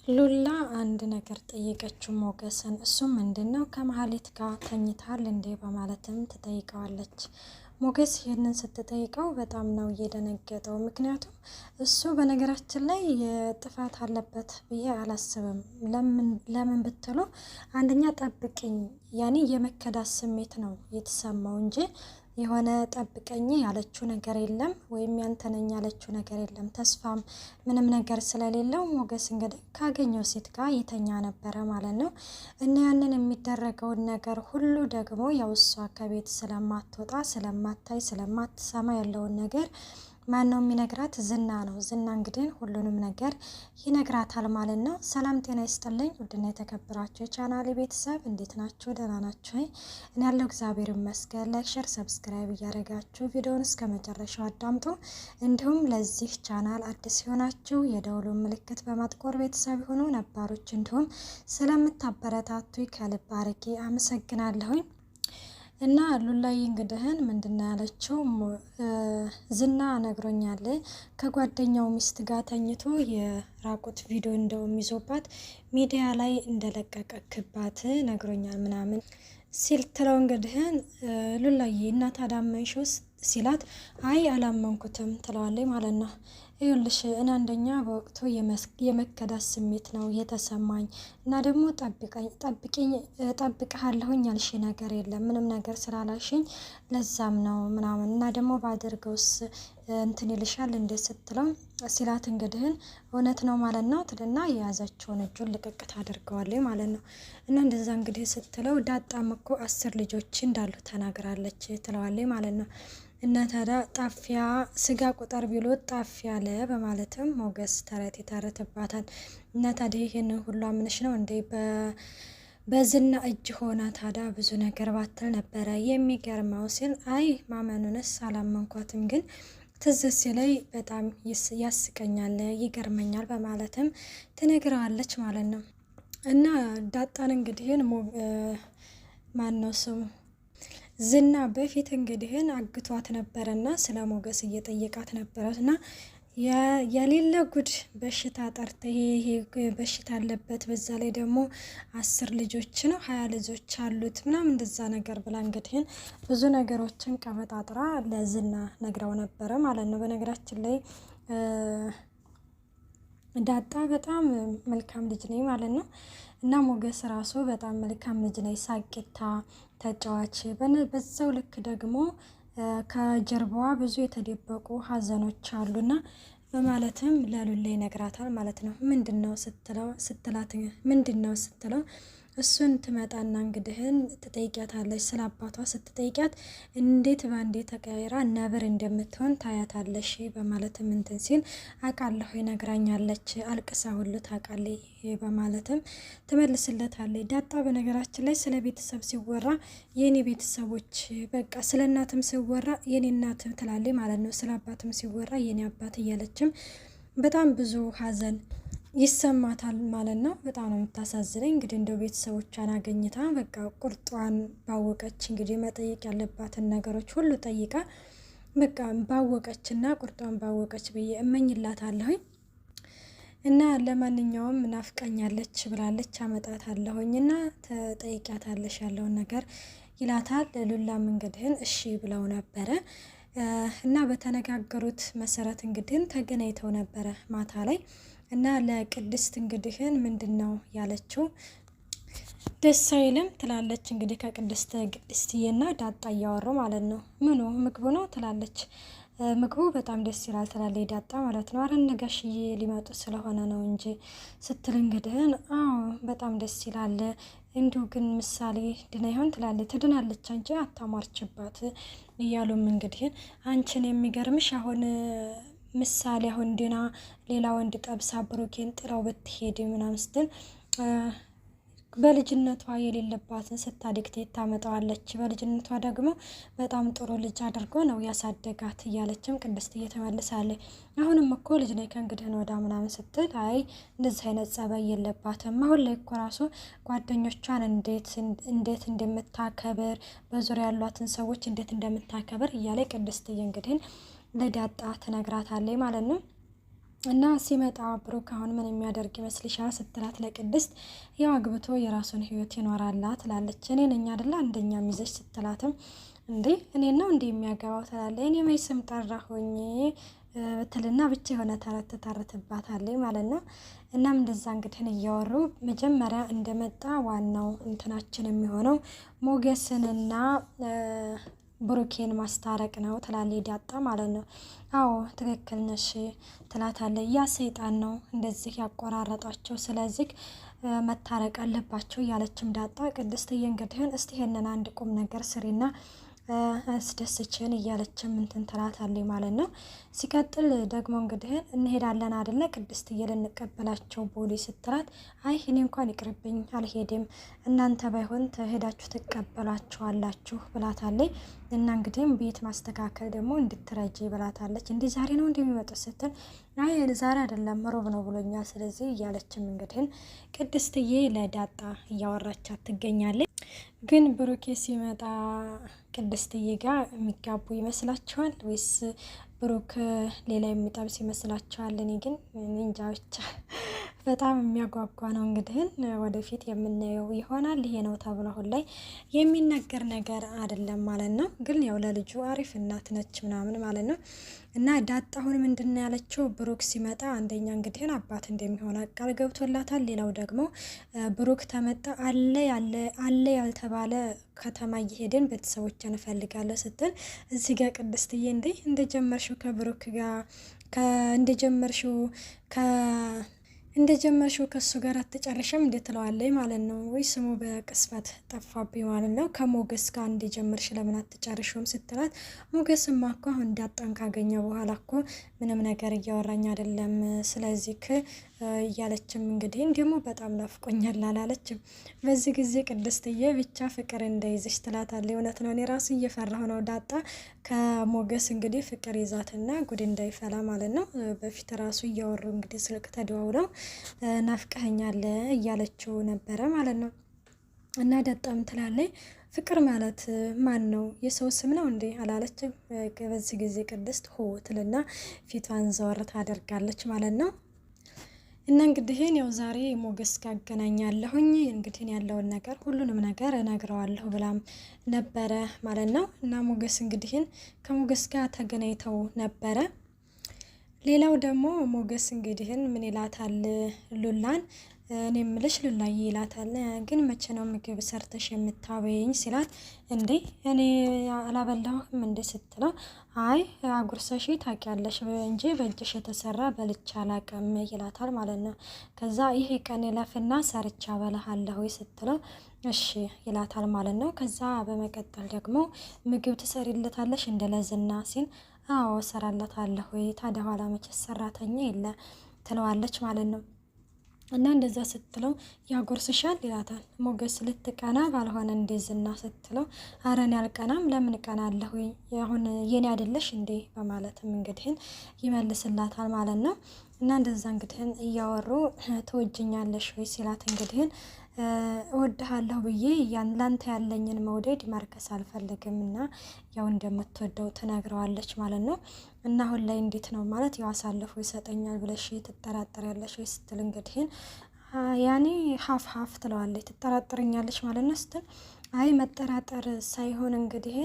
ሉላ አንድ ነገር ጠየቀችው ሞገስን። እሱም ምንድነው ከመሀሌት ጋር ተኝታል እንዴ በማለትም ትጠይቀዋለች። ሞገስ ይህንን ስትጠይቀው በጣም ነው እየደነገጠው። ምክንያቱም እሱ በነገራችን ላይ ጥፋት አለበት ብዬ አላስብም። ለምን ብትሉ አንደኛ ጠብቅኝ ያኔ የመከዳት ስሜት ነው የተሰማው እንጂ የሆነ ጠብቀኝ ያለችው ነገር የለም፣ ወይም ያንተነኝ ያለችው ነገር የለም። ተስፋም ምንም ነገር ስለሌለው ሞገስ እንግዲህ ካገኘው ሴት ጋር የተኛ ነበረ ማለት ነው። እና ያንን የሚደረገውን ነገር ሁሉ ደግሞ ያው እሷ ከቤት ስለማትወጣ ስለማታይ ስለማትሰማ ያለውን ነገር ማን ነው የሚነግራት? ዝና ነው። ዝና እንግዲህ ሁሉንም ነገር ይነግራታል ማለት ነው። ሰላም ጤና ይስጥልኝ ውድና የተከበራችሁ የቻናሌ ቤተሰብ እንዴት ናችሁ? ደህና ናችሁ? እኔ ያለው እግዚአብሔር ይመስገን። ላይክ፣ ሼር፣ ሰብስክራይብ እያደረጋችሁ ቪዲዮውን እስከ መጨረሻው አዳምጡ። እንዲሁም ለዚህ ቻናል አዲስ የሆናችሁ የደውሉን ምልክት በማጥቆር ቤተሰብ ሆኖ ነባሮች እንዲሁም ስለምታበረታቱ ከልብ አድርጌ አመሰግናለሁኝ። እና ሉላዬ እንግዲህን ምንድነው ያለችው? ዝና ነግሮኛል ከጓደኛው ሚስት ጋር ተኝቶ የራቁት ቪዲዮ እንደውም ይዞባት ሚዲያ ላይ እንደለቀቀክባት ነግሮኛል ምናምን ሲል ትለው እንግዲህን ሉላዬ እናት አዳመንሽው ሲላት አይ አላመንኩትም ትለዋለች ማለት ነው። ይኸውልሽ እኔ አንደኛ በወቅቱ የመከዳት ስሜት ነው የተሰማኝ እና ደግሞ ጠብቀሃለሁኝ ያልሽ ነገር የለም ምንም ነገር ስላላሽኝ ለዛም ነው ምናምን እና ደግሞ ባደርገውስ እንትን ይልሻል እንደ ስትለው ሲላት እንግዲህን እውነት ነው ማለት ነው ትልና የያዘችውን እጁን ልቅቅ ታደርገዋለች ማለት ነው። እና እንደዛ እንግዲህ ስትለው ዳጣም እኮ 10 ልጆች እንዳሉ ተናግራለች ትለዋለች ማለት ነው። እና ታዲያ ጣፊያ ስጋ ቁጥር ቢሎት ጣፊያ አለ በማለትም ሞገስ ተረት ይተርትባታል። እና ታዲያ ይሄንን ሁሉ አምነሽ ነው እንዴ በዝና እጅ ሆና ታዲያ ብዙ ነገር ባትል ነበረ የሚገርመው ሲል አይ ማመኑንስ አላመንኳትም፣ ግን ትዝ ሲለኝ በጣም ያስቀኛል ይገርመኛል በማለትም ትነግረዋለች ማለት ነው። እና ዳጣን እንግዲህን ማን ነው ስሙ ዝና በፊት እንግዲህን አግቷት ነበረና ስለ ሞገስ እየጠየቃት ነበረና የሌለ ጉድ በሽታ ጠርተ ይሄ በሽታ አለበት፣ በዛ ላይ ደግሞ 10 ልጆች ነው 20 ልጆች አሉት ምናምን እንደዛ ነገር ብላ እንግዲህን ብዙ ነገሮችን ቀበጣጥራ ለዝና ነግራው ነበረ ማለት ነው። በነገራችን ላይ ዳጣ በጣም መልካም ልጅ ነኝ ማለት ነው። እና ሞገስ ራሱ በጣም መልካም ልጅ ነኝ፣ ሳቂታ ተጫዋች፣ በዛው ልክ ደግሞ ከጀርባዋ ብዙ የተደበቁ ሀዘኖች አሉና በማለትም ለሉላ ይነግራታል ማለት ነው። ምንድነው ስትለው እሱን ትመጣና እንግዲህን ትጠይቂያታለች። ስለ አባቷ ስትጠይቂያት እንዴት ባንዴ ተቀያይራ ነብር እንደምትሆን ታያታለሽ በማለትም እንትን ሲል አውቃለሁ ይነግራኛለች፣ አልቅሳ ሁሉ ታውቃለች በማለትም ትመልስለታለች። ዳጣ በነገራችን ላይ ስለ ቤተሰብ ሲወራ የኔ ቤተሰቦች በቃ ስለ እናትም ሲወራ የኔ እናት ትላለች ማለት ነው፣ ስለ አባትም ሲወራ የኔ አባት እያለችም በጣም ብዙ ሀዘን ይሰማታል ማለት ነው። በጣም ነው የምታሳዝነኝ። እንግዲህ እንደው ቤተሰቦቿን አገኝታ በቃ ቁርጧን ባወቀች እንግዲህ መጠየቅ ያለባትን ነገሮች ሁሉ ጠይቃ በቃ ባወቀችና ቁርጧን ባወቀች ብዬ እመኝላታለሁኝ። እና ለማንኛውም ናፍቃኛለች ብላለች፣ አመጣታለሁኝ እና ተጠይቂያታለሽ ያለውን ነገር ይላታል። ሉላም እንግዲህን እሺ ብለው ነበረ እና በተነጋገሩት መሰረት እንግዲህን ተገናኝተው ነበረ ማታ ላይ እና ለቅድስት እንግዲህን ምንድነው ያለችው? ደስ አይልም ትላለች እንግዲህ ቅድስትዬና ዳጣ እያወሩ ማለት ነው። ምኑ ምግቡ ነው ትላለች። ምግቡ በጣም ደስ ይላል ትላለች ዳጣ ማለት ነው። አረን ነጋሽዬ ሊመጡ ስለሆነ ነው እንጂ ስትል እንግዲህን አዎ በጣም ደስ ይላል፣ እንዲሁ ግን ምሳሌ ድና ይሆን ትላለች። ትድናለች አንቺ አታሟርችባት እያሉም እንግዲህን አንቺን የሚገርምሽ አሁን ምሳሌ አሁን ድና ሌላ ወንድ ጠብሳ ብሩኬን ጥላው ብትሄድ ምናምን ስትል በልጅነቷ የሌለባትን ስታድግ ታመጣዋለች፣ በልጅነቷ ደግሞ በጣም ጥሩ ልጅ አድርጎ ነው ያሳደጋት እያለችም ቅድስት እየተመልሳለች። አሁንም እኮ ልጅ ላይ ከእንግዲህ ወዳ ምናምን ስትል አይ እንደዚህ አይነት ጸባይ የለባትም፣ አሁን ላይ እኮ ራሱ ጓደኞቿን እንዴት እንደምታከብር በዙሪያ ያሏትን ሰዎች እንዴት እንደምታከብር እያለ ቅድስትዬ እንግዲህ ለዳጣ ትነግራታለች ማለት ነው። እና ሲመጣ ብሩክ አሁን ምን የሚያደርግ ይመስልሻል ስትላት ለቅድስት ያው አግብቶ የራሱን ህይወት ይኖራላ ትላለች። እኔ ነኝ አይደለ አንደኛ ሚዘሽ ስትላትም እንዴ እኔ ነው እንዴ የሚያገባው ትላለች። እኔ መች ስም ጠራሁኝ ትልና ብቻ የሆነ ተረት ታረትባታለች ማለት ነው። እናም እንደዛ እንግዲህ እያወሩ መጀመሪያ እንደመጣ ዋናው እንትናችን የሚሆነው ሞገስንና ብሩኬን ማስታረቅ ነው ትላለች ዳጣ ማለት ነው። አዎ ትክክል ነሽ ትላታለች። ያ ሰይጣን ነው እንደዚህ ያቆራረጣቸው፣ ስለዚህ መታረቅ አለባቸው እያለችም ዳጣ ቅድስትዬ እንግዲህን እስቲ ይሄንን አንድ ቁም ነገር ስሪና አስደስችን እያለችም እንትን ትላታለች ማለት ነው። ሲቀጥል ደግሞ እንግዲህ እንሄዳለን አይደለ ቅድስትዬ ልንቀበላቸው ቦሌ ስትላት አይ እኔ እንኳን ይቅርብኝ አልሄድም፣ እናንተ ባይሆን ተሄዳችሁ ትቀበላችኋላችሁ ብላታለች። እና እንግዲህም ቤት ማስተካከል ደግሞ እንድትረጂ ብላታለች። እንዲህ ዛሬ ነው እንደሚመጡት ስትል አይ ዛሬ አይደለም ሮብ ነው ብሎኛል፣ ስለዚህ እያለችም እንግዲህ ቅድስትዬ ለዳጣ እያወራቻት ትገኛለች። ግን ብሩኬ ሲመጣ ቅድስትዬ ጋር የሚጋቡ ይመስላችኋል ወይስ ብሩክ ሌላ የሚጠብስ ይመስላችኋል? እኔ ግን እንጃ ብቻ በጣም የሚያጓጓ ነው። እንግዲህ ወደፊት የምናየው ይሆናል። ይሄ ነው ተብሎ አሁን ላይ የሚነገር ነገር አይደለም ማለት ነው። ግን ያው ለልጁ አሪፍ እናት ነች ምናምን ማለት ነው። እና ዳጣ አሁን ምንድን ነው ያለችው? ብሩክ ሲመጣ አንደኛ እንግዲህ አባት እንደሚሆን ቃል ገብቶላታል። ሌላው ደግሞ ብሩክ ተመጣ አለ ያልተባለ ከተማ እየሄድን ቤተሰቦችን እንፈልጋለን ስትል እዚህ ጋር ቅድስትዬ እንዴ እንደጀመርሽው ከብሩክ ጋር እንደጀመርሽው ከሱ ጋር አትጨርሽም እንዴት ትለዋለች ማለት ነው። ወይ ስሙ በቅስፈት ጠፋብኝ ማለት ነው። ከሞገስ ጋር እንደጀመርሽ ለምን አትጨርሽውም ስትላት ሞገስማ እኮ አሁን ዳጣን ካገኘ በኋላ እኮ ምንም ነገር እያወራኝ አይደለም፣ ስለዚህ እያለችም እንግዲህ ደግሞ በጣም ናፍቆኛል አላለችም። በዚህ ጊዜ ቅድስትዬ ብቻ ፍቅር እንዳይዝሽ ትላታለች። እውነት ነው፣ እኔ ራሱ እየፈራሁ ነው ዳጣ ከሞገስ እንግዲህ ፍቅር ይዛትና ጉድ እንዳይፈላ ማለት ነው። በፊት ራሱ እያወሩ እንግዲህ ስልክ ተደዋውለው ናፍቀኸኛል እያለችው ነበረ ማለት ነው። እና ዳጣም ትላለች ፍቅር ማለት ማን ነው? የሰው ስም ነው እንዴ አላለችም። በዚህ ጊዜ ቅድስት ሆ ትልና ፊቷን ዘወር ታደርጋለች ማለት ነው። እና እንግዲህ ያው ዛሬ ሞገስ ጋር አገናኛለሁኝ እንግዲህ ያለውን ነገር ሁሉንም ነገር እነግረዋለሁ ብላም ነበረ ማለት ነው። እና ሞገስ እንግዲህ ከሞገስ ጋር ተገናኝተው ነበረ። ሌላው ደግሞ ሞገስ እንግዲህ ምን ይላታል ሉላን እኔ ምልሽ ሉላዬ ይላታል። ግን መቼ ነው ምግብ ሰርተሽ የምታበይኝ ሲላት እንዴ እኔ አላበላሁም እንዴ ስትለው አይ አጉርሰሽ ታውቂያለሽ እንጂ በእጅሽ የተሰራ በልቻ አላውቅም ይላታል ማለት ነው። ከዛ ይሄ ቀን ለፍና ሰርቻ አበላሃለሁ ስትለው እሺ ይላታል ማለት ነው። ከዛ በመቀጠል ደግሞ ምግብ ትሰሪለታለሽ እንደለዝና ሲል አዎ እሰራለታለሁ ታዲያ ኋላ መቼ ሰራተኛ የለ ትለዋለች ማለት ነው። እና እንደዛ ስትለው ያጎርስሻል ይላታል። ሞገስ ልትቀና ባልሆነ እንደዝና ስትለው አረን ያልቀናም ለምን ቀናለሁ አሁን የኔ አይደለሽ እንዴ በማለትም እንግዲህ ይመልስላታል ማለት ነው። እና እንደዛ እንግዲህ እያወሩ ትወጅኛለሽ ወይ ሲላት እንግዲህ እወድሃለሁ ብዬ ላንተ ያለኝን መውደድ ማርከስ አልፈልግም እና ያው እንደምትወደው ትነግረዋለች ማለት ነው። እና አሁን ላይ እንዴት ነው ማለት ያው አሳልፎ ይሰጠኛል ብለሽ ትጠራጠሪያለሽ ወይ ስትል እንግዲህ ያኔ ሀፍ ትለዋለች። ትጠራጠረኛለች ማለት ነው ስትል አይ መጠራጠር ሳይሆን እንግዲህ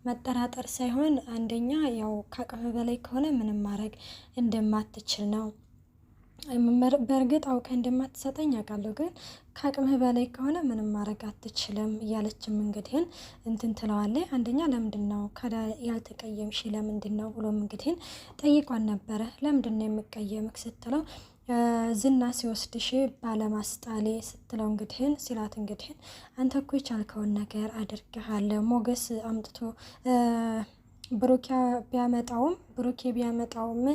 መጠራጠር ሳይሆን አንደኛ ያው ከአቅም በላይ ከሆነ ምንም ማድረግ እንደማትችል ነው። በእርግጥ አውቀህ እንደማትሰጠኝ አውቃለሁ፣ ግን ከአቅምህ በላይ ከሆነ ምንም ማድረግ አትችልም እያለችም እንግዲህ እንትን ትለዋለች። አንደኛ ለምንድን ነው ያልተቀየምሽ ለምንድን ነው ብሎም እንግዲህ ጠይቋን ነበረ። ለምንድን ነው የምቀየምክ ስትለው ዝና ሲወስድሽ ባለማስጣሌ ስትለው እንግዲህ ሲላት እንግዲህ አንተ እኮ የቻልከውን ነገር አድርገሃል። ሞገስ አምጥቶ ብሩኬ ቢያመጣውም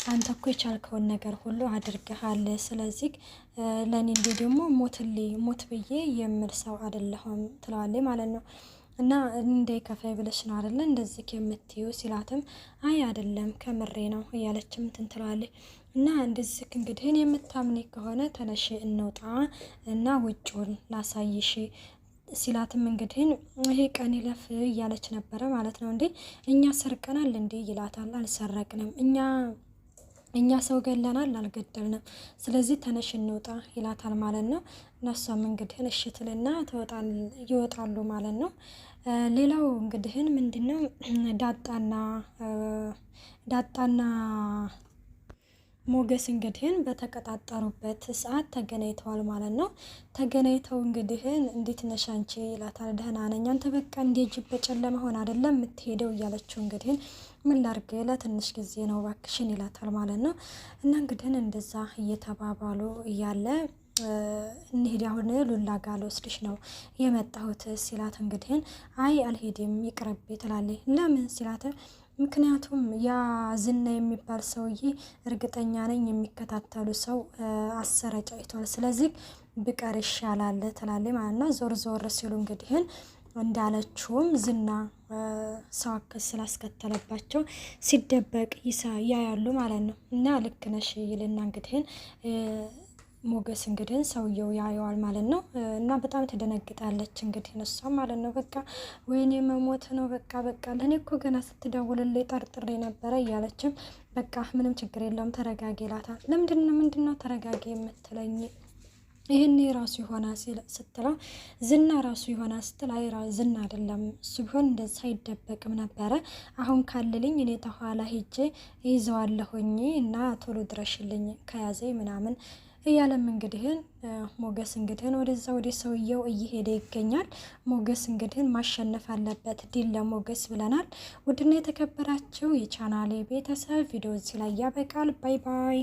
አንተ እኮ የቻልከውን ነገር ሁሉ አድርገሃል። ስለዚህ ለእኔ እንዴ ደግሞ ሞት ብዬ የምል ሰው አይደለሁም ትለዋለች ማለት ነው። እና እንደ ከፋይ ብለሽ ነው አይደለ እንደዚህ የምትዩ ሲላትም አይ አይደለም ከምሬ ነው እያለችም እንትን ትለዋለች። እና እንደዚህ እንግዲህ የምታምኔ ከሆነ ተነሽ እንውጣ እና ውጭውን ላሳይሽ ሲላትም እንግዲህ ይሄ ቀን ይለፍ እያለች ነበረ ማለት ነው። እንዴ እኛ ሰርቀናል እንዴ ይላታል። አልሰረቅንም እኛ እኛ ሰው ገለናል አልገደልንም፣ ስለዚህ ተነሽ እንውጣ ይላታል ማለት ነው። እነሷም እንግዲህ እሺ ትልና ይወጣሉ ማለት ነው። ሌላው እንግዲህ ምንድነው ዳጣና ሞገስ እንግዲህ በተቀጣጠሩበት ሰዓት ተገናኝተዋል ማለት ነው። ተገናኝተው እንግዲህ እንዴት ነሽ አንቺ ይላታል። ደህና ነኝ፣ አንተ በቃ እንደ ጅብ በጨለማ ሆነ አይደለም የምትሄደው እያለችው እንግዲህ ምን ላርግ ለትንሽ ጊዜ ነው እባክሽን ይላታል ማለት ነው። እና እንግዲህ እንደዛ እየተባባሉ እያለ እንሂድ አሁን ሉላ ጋር ልወስድሽ ነው የመጣሁት ሲላት እንግዲህ አይ አልሄድም ይቅርብ ትላለች። ለምን ሲላት ምክንያቱም ያ ዝና የሚባል ሰውዬ እርግጠኛ ነኝ የሚከታተሉ ሰው አሰረጫይቷል፣ ስለዚህ ብቀር ይሻላል ትላለች ማለት ነው። ዞር ዞር ሲሉ እንግዲህ እንዳለችውም ዝና ሰው አከስ ስላስከተለባቸው ሲደበቅ ያያሉ ማለት ነው። እና ልክ ነሽ ይልና እንግዲህ ሞገስ እንግዲህ ሰውየው ያየዋል ማለት ነው። እና በጣም ትደነግጣለች እንግዲህ እሷ ማለት ነው። በቃ ወይኔ መሞት ነው በቃ ለእኔ እኮ ገና ስትደውልልኝ ጠርጥሬ ነበረ እያለችም በቃ ምንም ችግር የለውም ተረጋጊ ይላታል። ምንድነው ተረጋጊ የምትለኝ? ይህን ራሱ ይሆና ስትለው ዝና ራሱ ይሆና ስትል አይ ዝና አይደለም እሱ ቢሆን እንደዛ አይደበቅም ነበረ። አሁን ካልልኝ እኔ ተኋላ ሄጄ ይዘዋለሁኝ እና ቶሎ ድረሽልኝ ከያዘኝ ምናምን እያለም እንግዲህን ሞገስ እንግዲህን ወደዛ ወደ ሰውየው እየሄደ ይገኛል። ሞገስ እንግዲህን ማሸነፍ አለበት፣ ድል ለሞገስ ብለናል። ውድና የተከበራችሁ የቻናሌ ቤተሰብ ቪዲዮ እዚህ ላይ ያበቃል። ባይ ባይ።